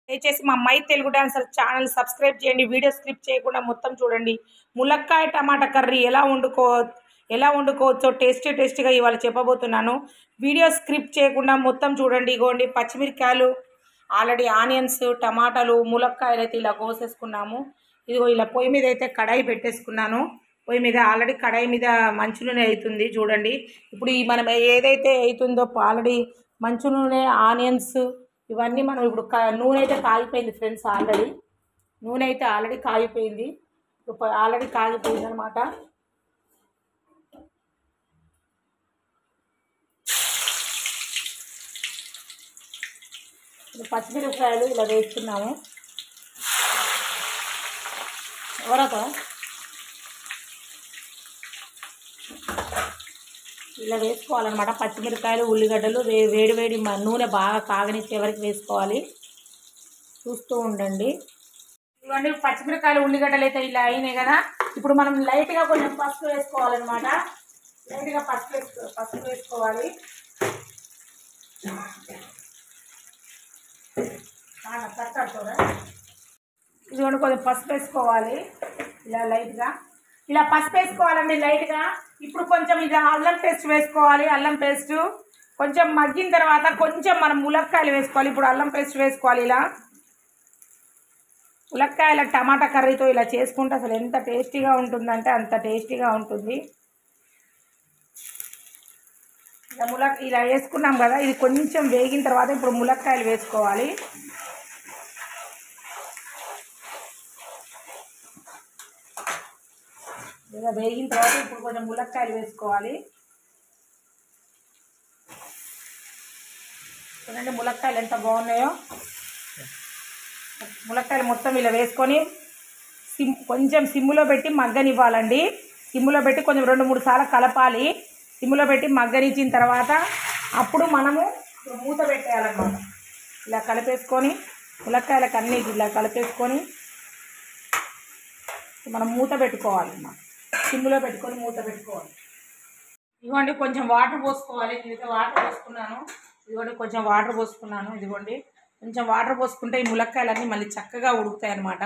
దయచేసి మా my Telugu dancer channel subscribe చేయండి. వీడియో స్క్రిప్ట్ చేయకుండా మొత్తం చూడండి. ములక్కాయ టమాటా కర్రీ ఎలా వండుకోవచ్చో టేస్టీగా ఇవాళ చెప్పబోతున్నాను. వీడియో స్క్రిప్ట్ చేయకుండా మొత్తం చూడండి. ఇగోండి పచ్చిమిరకాయలు, ఆల్రెడీ ఆనియన్స్, టమాటాలు, ములక్కాయలు అయితే ఇలా కోసేసుకున్నాము. ఇదిగో ఇలా పొయ్యి మీద అయితే కడాయి పెట్టేసుకున్నాను. పొయ్యి మీద ఆల్రెడీ కడాయి మీద మంచు నూనె అవుతుంది చూడండి. ఇప్పుడు ఈ మనం ఏదైతే అవుతుందో ఆల్రెడీ మంచు నూనె, ఆనియన్స్ ఇవన్నీ మనం ఇప్పుడు నూనె అయితే కాగిపోయింది ఫ్రెండ్స్. నూనె అయితే ఆల్రెడీ కాగిపోయింది. ఆల్రెడీ కాగిపోయింది అనమాట. పచ్చిమిరపకాయలు ఇలా వేస్తున్నాము. ఎవరొక ఇలా వేసుకోవాలన్నమాట. పచ్చిమిరపకాయలు, ఉల్లిగడ్డలు వేడి నూనె బాగా కాగనిచ్చే వరకు వేసుకోవాలి. చూస్తూ ఉండండి. ఇవన్నీ పచ్చిమిరపకాయలు, ఉల్లిగడ్డలు అయితే ఇలా అయినాయి కదా. ఇప్పుడు మనం లైట్గా కొంచెం పసుపు వేసుకోవాలన్నమాట. లైట్గా పసుపు వేసుకోవాలి. ఇదిగోండి కొంచెం పసుపు వేసుకోవాలి. ఇలా లైట్గా ఇలా పసుపు వేసుకోవాలండి లైట్గా. ఇప్పుడు కొంచెం ఇది అల్లం పేస్ట్ వేసుకోవాలి. అల్లం పేస్ట్ కొంచెం మగ్గిన తర్వాత కొంచెం మనం ములక్కాయలు వేసుకోవాలి. ఇప్పుడు అల్లం పేస్ట్ వేసుకోవాలి. ఇలా ములక్కాయల టమాటా కర్రీతో ఇలా చేసుకుంటే అసలు ఎంత టేస్టీగా ఉంటుందంటే అంత టేస్టీగా ఉంటుంది. ఇలా వేసుకున్నాం కదా. ఇది కొంచెం వేగిన తర్వాత ఇప్పుడు ములక్కాయలు వేసుకోవాలి. ఇలా వేగిన తర్వాత ఇప్పుడు కొంచెం ములక్కాయలు వేసుకోవాలి. చూడండి ములక్కాయలు ఎంత బాగున్నాయో. ములక్కాయలు మొత్తం ఇలా వేసుకొని కొంచెం సిమ్ములో పెట్టి మగ్గనివ్వాలండి. సిమ్ములో పెట్టి కొంచెం 2-3 సార్లు కలపాలి. సిమ్ములో పెట్టి మగ్గనిచ్చిన తర్వాత అప్పుడు మనము మూత పెట్టేయాలన్నమాట. ఇలా కలిపేసుకొని ములక్కాయలకు అన్నీ ఇలా కలిపేసుకొని మనం మూత పెట్టుకోవాలన్నమాట. సిమ్ములో పెట్టుకొని మూత పెట్టుకోవాలి. ఇదిగోండి కొంచెం వాటర్ పోసుకోవాలి. నేనైతే వాటర్ పోసుకున్నాను. ఇదిగోండి కొంచెం వాటర్ పోసుకున్నాను. ఇదిగోండి కొంచెం వాటర్ పోసుకుంటే ఈ ములక్కాయలన్నీ మళ్ళీ చక్కగా ఉడుకుతాయి అన్నమాట.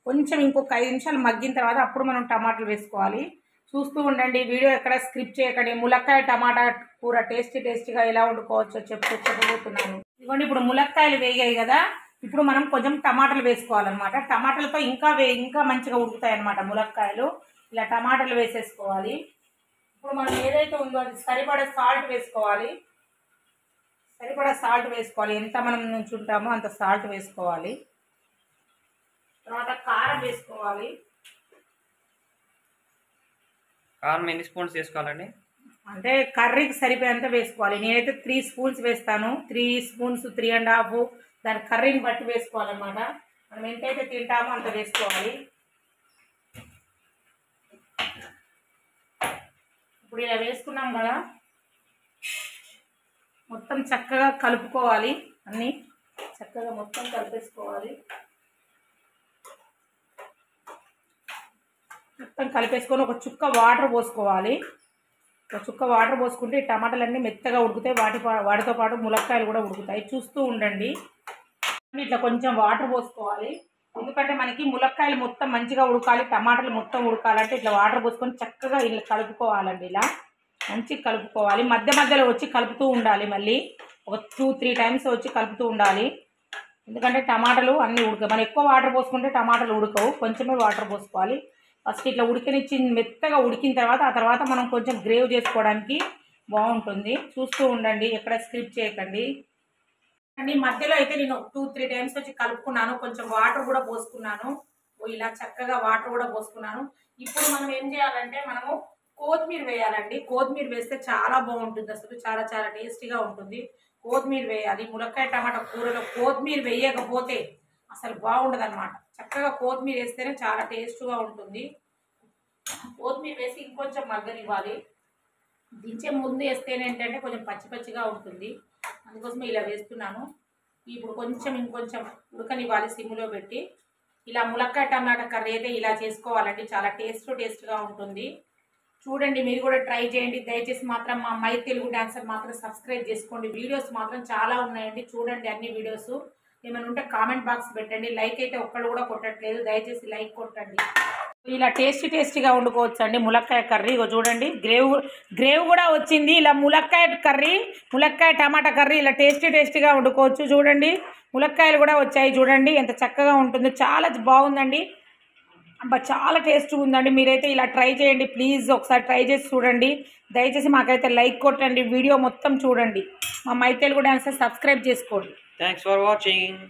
కొంచెం ఇంకొక 5 నిమిషాలు మగ్గిన తర్వాత అప్పుడు మనం టమాటాలు వేసుకోవాలి. చూస్తూ ఉండండి. వీడియో ఎక్కడ స్క్రిప్ట్ చేయకండి. ములక్కాయ టమాటా కూర టేస్టీగా ఎలా వండుకోవచ్చో చెప్పబోతున్నాను. ఇదిగోండి ఇప్పుడు ములక్కాయలు వేగాయి కదా. ఇప్పుడు మనం కొంచెం టమాటాలు వేసుకోవాలన్నమాట. టమాటాలతో ఇంకా మంచిగా ఉడుకుతాయి అన్నమాట ములక్కాయలు. ఇలా టమాటాలు వేసేసుకోవాలి. ఇప్పుడు మనం ఏదైతే ఉందో అది సరిపడా సాల్ట్ వేసుకోవాలి. ఎంత మనం నుంచుంటామో అంత సాల్ట్ వేసుకోవాలి. తర్వాత కారం వేసుకోవాలి. కారం ఎన్ని స్పూన్స్ వేసుకోవాలండి? అంటే కర్రీకి సరిపోయేంత వేసుకోవాలి. నేనైతే 3 స్పూన్స్ వేస్తాను. 3 స్పూన్స్ 3.5 దాని కర్రీని బట్టి వేసుకోవాలన్నమాట. మనం ఎంతైతే తింటామో అంత వేసుకోవాలి. ఇప్పుడు ఇలా వేసుకున్నాం కదా. మొత్తం చక్కగా కలుపుకోవాలి. అన్నీ చక్కగా మొత్తం కలిపేసుకోవాలి. మొత్తం కలిపేసుకొని ఒక చుక్క వాటర్ పోసుకోవాలి. ఒక చుక్క వాటర్ పోసుకుంటే ఈ టమాటాలన్నీ మెత్తగా ఉడుకుతాయి. వాటితో పాటు ములక్కాయలు కూడా ఉడుకుతాయి. చూస్తూ ఉండండి. ఇట్లా కొంచెం వాటర్ పోసుకోవాలి. ఎందుకంటే మనకి ములక్కాయలు మొత్తం మంచిగా ఉడకాలి, టమాటాలు మొత్తం ఉడకాలంటే ఇట్లా వాటర్ పోసుకొని చక్కగా ఇలా కలుపుకోవాలండి. ఇలా మంచిగా కలుపుకోవాలి. మధ్యలో వచ్చి కలుపుతూ ఉండాలి. మళ్ళీ ఒక 2-3 టైమ్స్ వచ్చి కలుపుతూ ఉండాలి. ఎందుకంటే టమాటాలు అన్నీ ఉడక మనం ఎక్కువ వాటర్ పోసుకుంటే టమాటాలు ఉడకవు. కొంచెమే వాటర్ పోసుకోవాలి. ఫస్ట్ ఇట్లా ఉడికనిచ్చి మెత్తగా ఉడికిన తర్వాత ఆ తర్వాత మనం కొంచెం గ్రేవ్ చేసుకోవడానికి బాగుంటుంది. చూస్తూ ఉండండి. ఎక్కడ స్కిప్ చేయకండి. అండి మధ్యలో అయితే నేను 2-3 టైమ్స్ వచ్చి కలుపుకున్నాను. కొంచెం వాటర్ కూడా పోసుకున్నాను. ఇలా చక్కగా వాటర్ కూడా పోసుకున్నాను. ఇప్పుడు మనం ఏం చేయాలంటే మనము కొత్తిమీర వేయాలండి. కొత్తిమీర వేస్తే చాలా బాగుంటుంది. అసలు చాలా టేస్టీగా ఉంటుంది. కొత్తిమీర వేయాలి. ములక్కాయ టమాటా కూరలో కొత్తిమీర వేయకపోతే అసలు బాగుండదు అనమాట. చక్కగా కొత్తిమీర వేస్తేనే చాలా టేస్ట్గా ఉంటుంది. కొత్తిమీర వేసి ఇంకొంచెం మగ్గనివ్వాలి. దించే ముందు వేస్తేనే ఏంటంటే కొంచెం పచ్చిగా ఉంటుంది. అందుకోసమే ఇలా వేస్తున్నాను. ఇప్పుడు ఇంకొంచెం ఉడకనివ్వాలి సిమ్లో పెట్టి. ఇలా ములక్కాయ టమాటా కర్రీ అయితే ఇలా చేసుకోవాలండి. చాలా టేస్ట్గా ఉంటుంది. చూడండి, మీరు కూడా ట్రై చేయండి. దయచేసి మాత్రం మా మై తెలుగు డాన్సర్ మాత్రం సబ్స్క్రైబ్ చేసుకోండి. వీడియోస్ మాత్రం చాలా ఉన్నాయండి. చూడండి అన్ని వీడియోస్. ఏమైనా ఉంటే కామెంట్ బాక్స్ పెట్టండి. లైక్ అయితే ఒక్కళ్ళు కూడా కొట్టట్లేదు, దయచేసి లైక్ కొట్టండి. ఇలా టేస్టీగా వండుకోవచ్చు అండి ములక్కాయ కర్రీ. ఇగో చూడండి, గ్రేవ్ కూడా వచ్చింది. ఇలా ములక్కాయ టమాటా కర్రీ ఇలా టేస్టీగా వండుకోవచ్చు. చూడండి, ములక్కాయలు కూడా వచ్చాయి. చూడండి ఎంత చక్కగా ఉంటుందో, చాలా బాగుందండి. అబ్బా చాలా టేస్ట్గా ఉందండి. మీరైతే ఇలా ట్రై చేయండి ప్లీజ్, ఒకసారి ట్రై చేసి చూడండి. దయచేసి మాకైతే లైక్ కొట్టండి, వీడియో మొత్తం చూడండి, మా మై తెలుగు డాన్స్ సబ్స్క్రైబ్ చేసుకోండి. Thanks for watching.